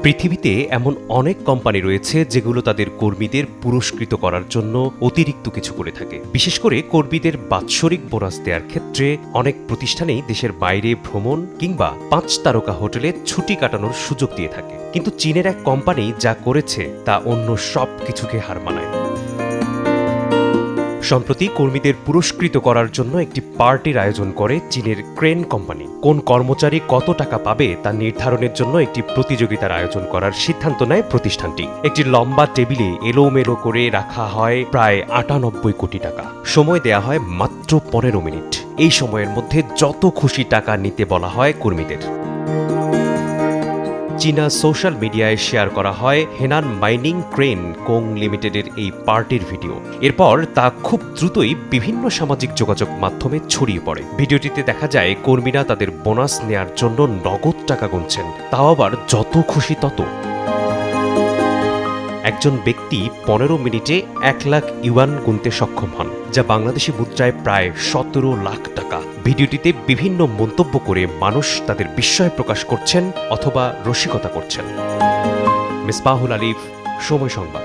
পৃথিবীতে এমন অনেক কোম্পানি রয়েছে যেগুলো তাদের কর্মীদের পুরস্কৃত করার জন্য অতিরিক্ত কিছু করে থাকে। বিশেষ করে কর্মীদের বাৎসরিক বোনাস দেওয়ার ক্ষেত্রে অনেক প্রতিষ্ঠানেই দেশের বাইরে ভ্রমণ কিংবা 5 তারকা হোটেলে ছুটি কাটানোর সুযোগ দিয়ে থাকে। কিন্তু চীনের এক কোম্পানি যা করেছে তা অন্য সব কিছুকে হার মানায়। সম্প্রতি কর্মীদের পুরস্কৃত করার জন্য একটি পার্টির আয়োজন করে চীনের ক্রেন কোম্পানি। কোন কর্মচারী কত টাকা পাবে তা নির্ধারণের জন্য একটি প্রতিযোগিতার আয়োজন করার সিদ্ধান্ত নেয় প্রতিষ্ঠানটি। একটি লম্বা টেবিলে এলোমেলো করে রাখা হয় প্রায় 98 কোটি টাকা। সময় দেয়া হয় মাত্র 15 মিনিট। এই সময়ের মধ্যে যত খুশি টাকা নিতে বলা হয় কর্মীদের। চীনা সোশ্যাল মিডিয়ায় শেয়ার করা হয় হেনান মাইনিং ক্রেন কোং লিমিটেডের এই পার্টির ভিডিও। এরপর তা খুব দ্রুতই বিভিন্ন সামাজিক যোগাযোগ মাধ্যমে ছড়িয়ে পড়ে। ভিডিওটিতে দেখা যায় কর্মীরা তাদের বোনাস নেয়ার জন্য নগদ টাকা গুনছেন, তাও আবার যত খুশি তত। একজন ব্যক্তি 15 মিনিটে 1 লাখ ইউয়ান গুনতে সক্ষম হন, যা বাংলাদেশি মুদ্রায় প্রায় 17 লাখ টাকা। ভিডিওটিতে বিভিন্ন মন্তব্য করে মানুষ তাদের বিস্ময় প্রকাশ করছেন অথবা রসিকতা করছেন। মিসবাহুল আলিফ, সময় সংবাদ।